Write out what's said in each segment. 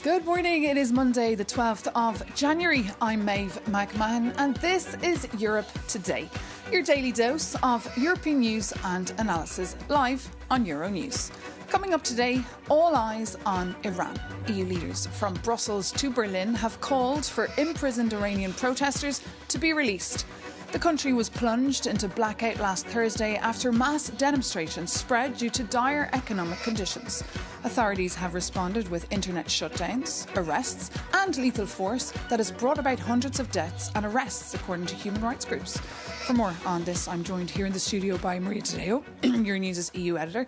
Good morning, it is Monday the 12th of January. I'm Maeve McMahon and this is Europe Today, your daily dose of European news and analysis live on Euronews. Coming up today, all eyes on Iran. EU leaders from Brussels to Berlin have called for imprisoned Iranian protesters to be released. The country was plunged into blackout last Thursday after mass demonstrations spread due to dire economic conditions. Authorities have responded with internet shutdowns, arrests and lethal force that has brought about hundreds of deaths and arrests, according to human rights groups. For more on this, I'm joined here in the studio by Maria Tadeo, Euronews' EU editor.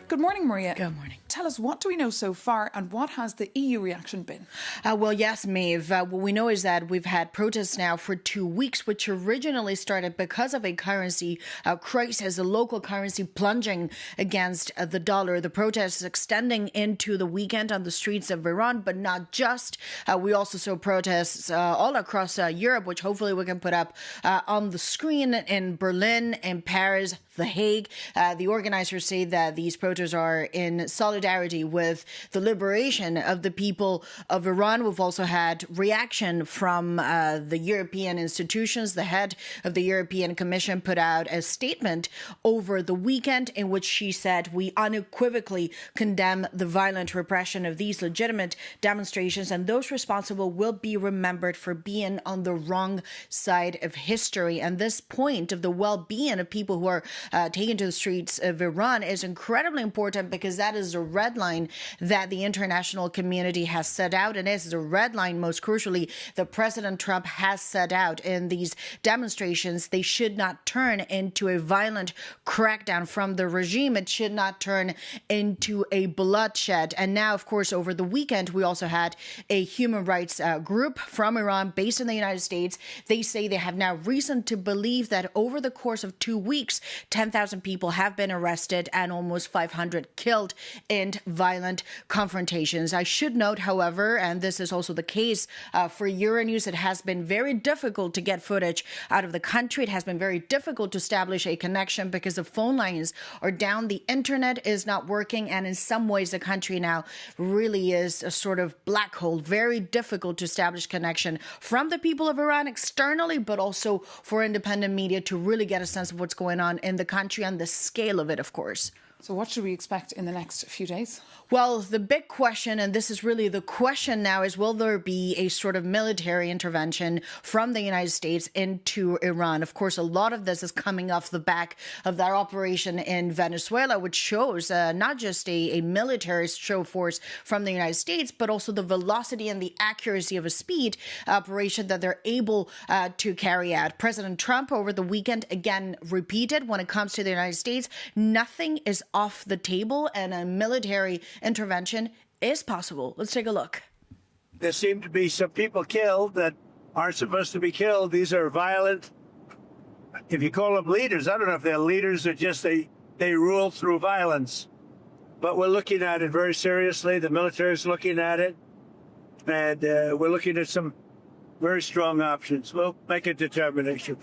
Good morning, Maria. Good morning. Tell us, what do we know so far and what has the EU reaction been? Well, yes, Maeve. What we know is that we've had protests now for 2 weeks, which originally started because of a currency crisis, a local currency plunging against the dollar. The protests extending into the weekend on the streets of Iran, but not just. We also saw protests all across Europe, which hopefully we can put up on the screen in Berlin, in Paris, The Hague. The organizers say that these protests are in solidarity with the liberation of the people of Iran. We've also had reaction from the European institutions. The head of the European Commission put out a statement over the weekend in which she said, "We unequivocally condemn the violent repression of these legitimate demonstrations, and those responsible will be remembered for being on the wrong side of history." And this point of the well-being of people who are taken to the streets of Iran is incredibly important, because that is the red line that the international community has set out, and is the red line, most crucially, that President Trump has set out in these demonstrations. They should not turn into a violent crackdown from the regime. It should not turn into a bloodshed. And now, of course, over the weekend, we also had a human rights group from Iran based in the United States. They say they have now reason to believe that over the course of 2 weeks, 10,000 people have been arrested and almost 500 killed in violent confrontations. I should note, however, and this is also the case for Euronews, it has been very difficult to get footage out of the country. It has been very difficult to establish a connection because the phone lines are down, the internet is not working, and in some ways the country now really is a sort of black hole. Very difficult to establish connection from the people of Iran externally, but also for independent media to really get a sense of what's going on in the country and the scale of it, of course. So what should we expect in the next few days? Well, the big question, and this is really the question now, is will there be a sort of military intervention from the United States into Iran? Of course, a lot of this is coming off the back of that operation in Venezuela, which shows not just a military show force from the United States, but also the velocity and the accuracy of a speed operation that they're able to carry out. President Trump over the weekend again repeated, when it comes to the United States, nothing is off the table, and a military intervention is possible. Let's take a look. There seem to be some people killed that aren't supposed to be killed. These are violent, if you call them leaders, I don't know if they're leaders or just they rule through violence. But we're looking at it very seriously. The military is looking at it. And we're looking at some very strong options. We'll make a determination.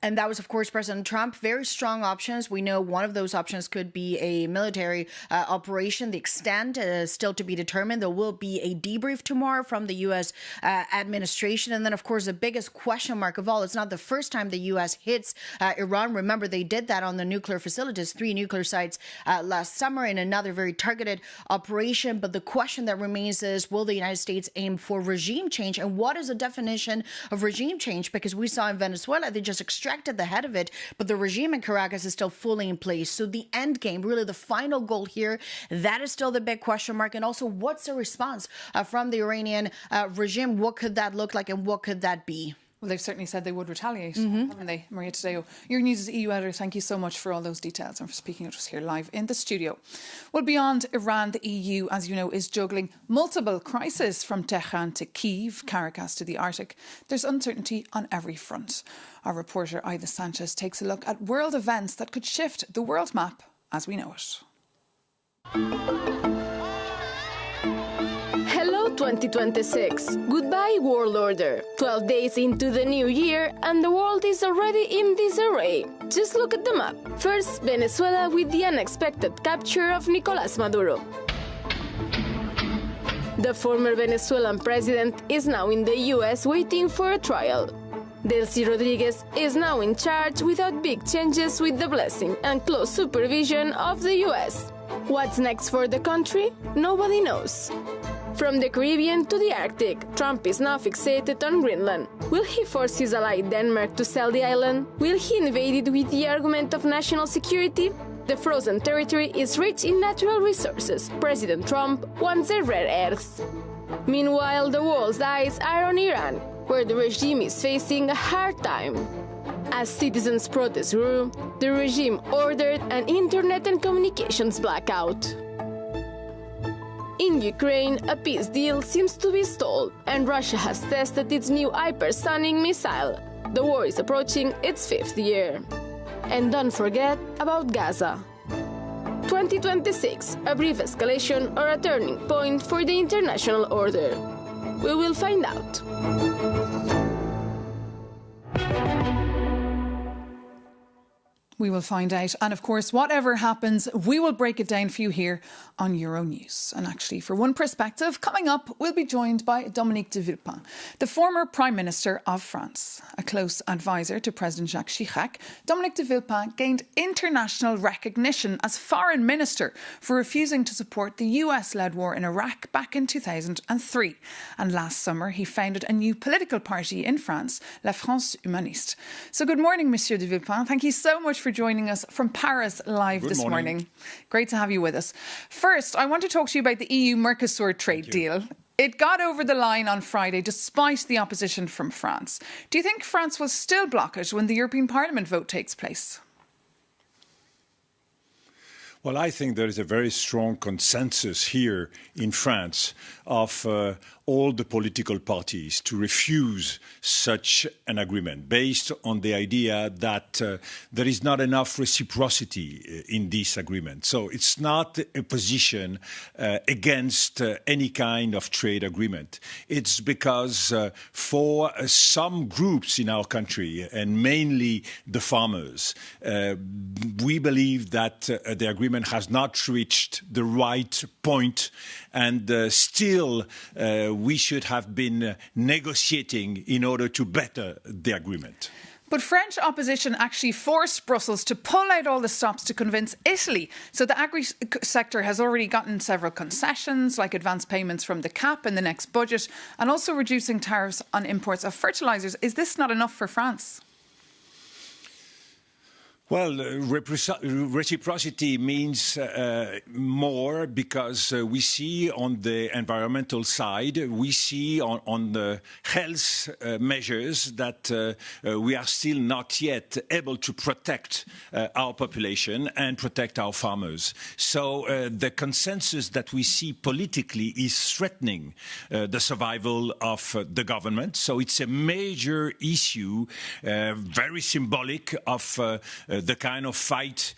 And that was, of course, President Trump. Very strong options. We know one of those options could be a military operation. The extent is still to be determined. There will be a debrief tomorrow from the U.S. administration. And then, of course, the biggest question mark of all, it's not the first time the U.S. hits Iran. Remember, they did that on the nuclear facilities, 3 nuclear sites last summer in another very targeted operation. But the question that remains is, will the United States aim for regime change? And what is the definition of regime change? Because we saw in Venezuela, they just extracted the head of it, but the regime in Caracas is still fully in place. So the end game, really the final goal here, that is still the big question mark. And also, what's the response from the Iranian regime? What could that look like and what could that be? Well, they've certainly said they would retaliate, haven't they, Maria Tadeo? Euronews' EU editor, thank you so much for all those details and for speaking to us here live in the studio. Well, beyond Iran, the EU, as you know, is juggling multiple crises from Tehran to Kyiv, Caracas to the Arctic. There's uncertainty on every front. Our reporter Ida Sanchez takes a look at world events that could shift the world map as we know it. Hello 2026. Goodbye, world order. 12 days into the new year, and the world is already in disarray. Just look at the map. First, Venezuela with the unexpected capture of Nicolás Maduro. The former Venezuelan president is now in the US waiting for a trial. Delcy Rodriguez is now in charge without big changes, with the blessing and close supervision of the US. What's next for the country? Nobody knows. From the Caribbean to the Arctic, Trump is now fixated on Greenland. Will he force his ally Denmark to sell the island? Will he invade it with the argument of national security? The frozen territory is rich in natural resources. President Trump wants the rare earths. Meanwhile, the world's eyes are on Iran, where the regime is facing a hard time. As citizens' protests grew, the regime ordered an internet and communications blackout. In Ukraine, a peace deal seems to be stalled, and Russia has tested its new hypersonic missile. The war is approaching its 5th year. And don't forget about Gaza. 2026, a brief escalation or a turning point for the international order? We will find out. We will find out. And of course, whatever happens, we will break it down for you here on Euronews. And actually, for one perspective, coming up, we'll be joined by Dominique de Villepin, the former Prime Minister of France. A close advisor to President Jacques Chirac, Dominique de Villepin gained international recognition as Foreign Minister for refusing to support the US-led war in Iraq back in 2003. And last summer, he founded a new political party in France, La France Humaniste. So good morning, Monsieur de Villepin. Thank you so much for joining us from Paris live this morning. Great to have you with us. First, I want to talk to you about the EU-Mercosur trade deal. It got over the line on Friday despite the opposition from France. Do you think France will still block it when the European Parliament vote takes place? Well, I think there is a very strong consensus here in France of all the political parties to refuse such an agreement based on the idea that there is not enough reciprocity in this agreement. So it's not a position against any kind of trade agreement. It's because for some groups in our country, and mainly the farmers, we believe that the agreement has not reached the right point, and still we should have been negotiating in order to better the agreement. But French opposition actually forced Brussels to pull out all the stops to convince Italy. So the agri-sector has already gotten several concessions, like advance payments from the CAP in the next budget, and also reducing tariffs on imports of fertilisers. Is this not enough for France? Well, reciprocity means more because we see on the environmental side, we see on the health measures that we are still not yet able to protect our population and protect our farmers. So the consensus that we see politically is threatening the survival of the government. So it's a major issue, very symbolic of the kind of fight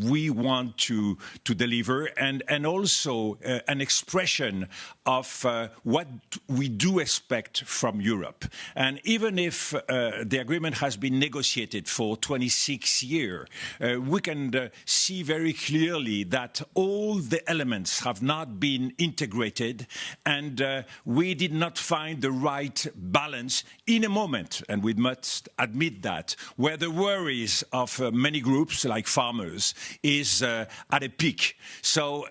we want to deliver, and also an expression of what we do expect from Europe. And even if the agreement has been negotiated for 26 years, we can see very clearly that all the elements have not been integrated, and we did not find the right balance in a moment, and we must admit that, where the worries of many groups like farmers is at a peak. So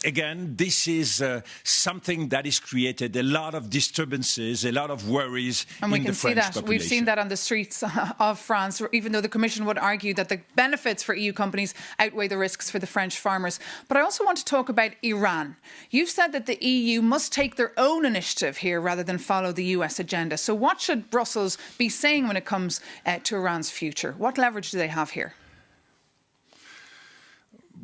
again, this is something that has created a lot of disturbances, a lot of worries in the French population. And we can see that. We've seen that on the streets of France, even though the Commission would argue that the benefits for EU companies outweigh the risks for the French farmers. But I also want to talk about Iran. You've said that the EU must take their own initiative here rather than follow the US agenda. So what should Brussels be saying when it comes to Iran's future? What leverage do they have here?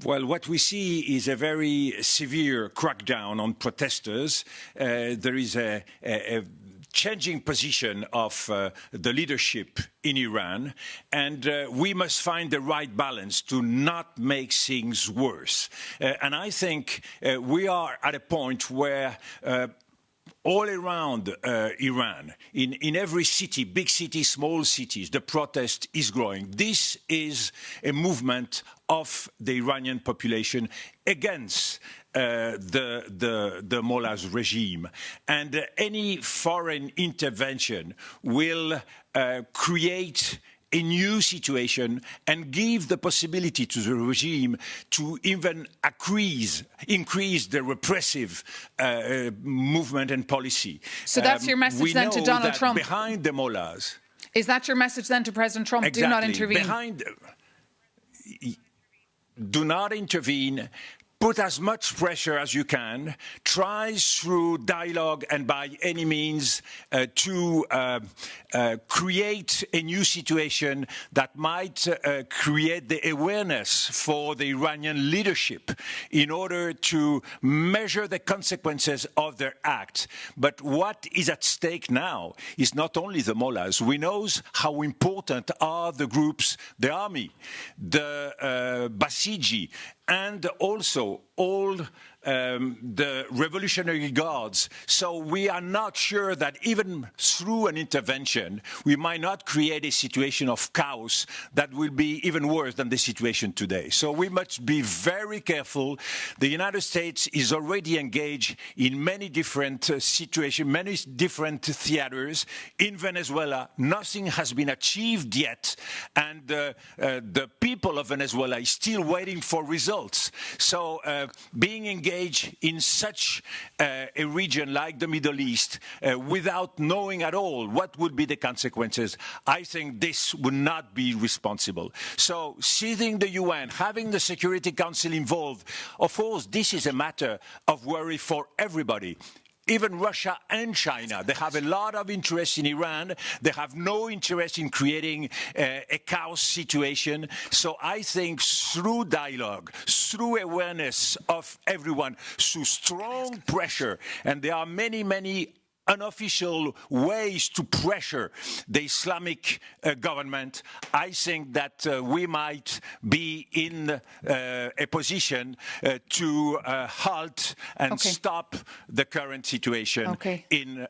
Well, what we see is a very severe crackdown on protesters. There is a changing position of the leadership in Iran, and we must find the right balance to not make things worse. And I think we are at a point where all around Iran, in every city, big cities, small cities, the protest is growing. This is a movement of the Iranian population against the mullah's regime. And any foreign intervention will create a new situation and give the possibility to the regime to even increase the repressive movement and policy. So that's your message then to Donald Trump? Behind the mullahs. Is that your message then to President Trump? Exactly. Do not intervene. Do not intervene. Put as much pressure as you can. Try through dialogue and by any means to create a new situation that might create the awareness for the Iranian leadership in order to measure the consequences of their act. But what is at stake now is not only the mullahs. We know how important are the groups, the army, the Basiji, and also all the Revolutionary Guards. So we are not sure that even through an intervention, we might not create a situation of chaos that will be even worse than the situation today. So we must be very careful. The United States is already engaged in many different situations, many different theaters. In Venezuela, nothing has been achieved yet, and the people of Venezuela is still waiting for results. So being engaged in such a region like the Middle East without knowing at all what would be the consequences, I think this would not be responsible. So seizing the UN, having the Security Council involved, of course, this is a matter of worry for everybody. Even Russia and China, they have a lot of interest in Iran. They have no interest in creating a chaos situation. So I think through dialogue, through awareness of everyone, through strong pressure, and there are many, many unofficial ways to pressure the Islamic government, I think that we might be in a position to halt and stop the current situation in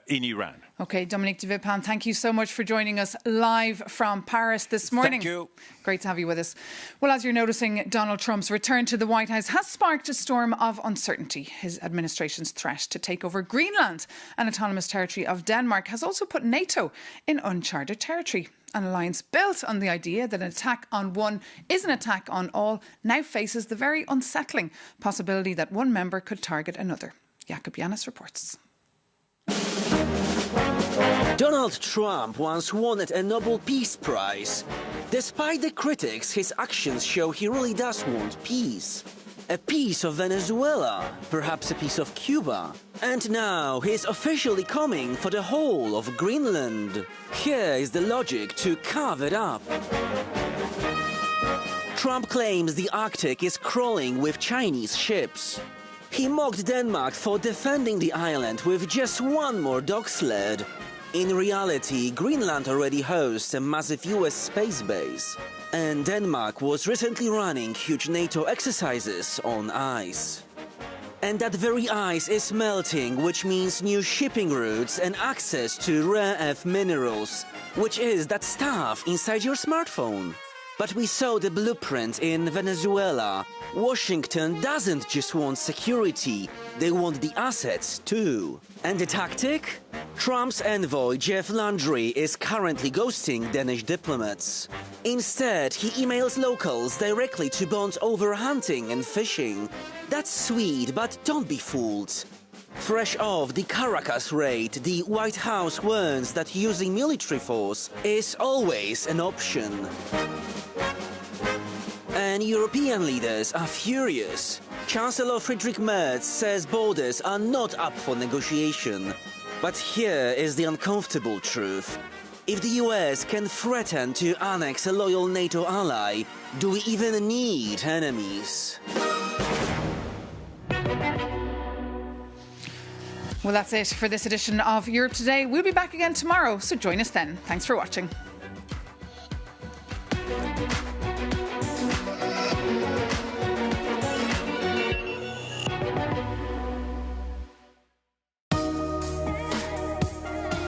Iran. Okay, Dominique de Villepin, thank you so much for joining us live from Paris this morning. Thank you. Great to have you with us. Well, as you're noticing, Donald Trump's return to the White House has sparked a storm of uncertainty. His administration's threat to take over Greenland, an autonomous territory of Denmark, has also put NATO in uncharted territory. An alliance built on the idea that an attack on one is an attack on all now faces the very unsettling possibility that one member could target another. Jakob Yanis reports. Donald Trump once won a Nobel Peace Prize. Despite the critics, his actions show he really does want peace. A piece of Venezuela, perhaps a piece of Cuba. And now he's officially coming for the whole of Greenland. Here is the logic to carve it up. Trump claims the Arctic is crawling with Chinese ships. He mocked Denmark for defending the island with just one more dog sled. In reality, Greenland already hosts a massive US space base. And Denmark was recently running huge NATO exercises on ice. And that very ice is melting, which means new shipping routes and access to rare earth minerals, which is that stuff inside your smartphone. But we saw the blueprint in Venezuela. Washington doesn't just want security, they want the assets too. And the tactic? Trump's envoy Jeff Landry is currently ghosting Danish diplomats. Instead, he emails locals directly to bond over hunting and fishing. That's sweet, but don't be fooled. Fresh off the Caracas raid, the White House warns that using military force is always an option. And European leaders are furious. Chancellor Friedrich Merz says borders are not up for negotiation. But here is the uncomfortable truth. If the US can threaten to annex a loyal NATO ally, do we even need enemies? Well, that's it for this edition of Europe Today. We'll be back again tomorrow, so join us then. Thanks for watching.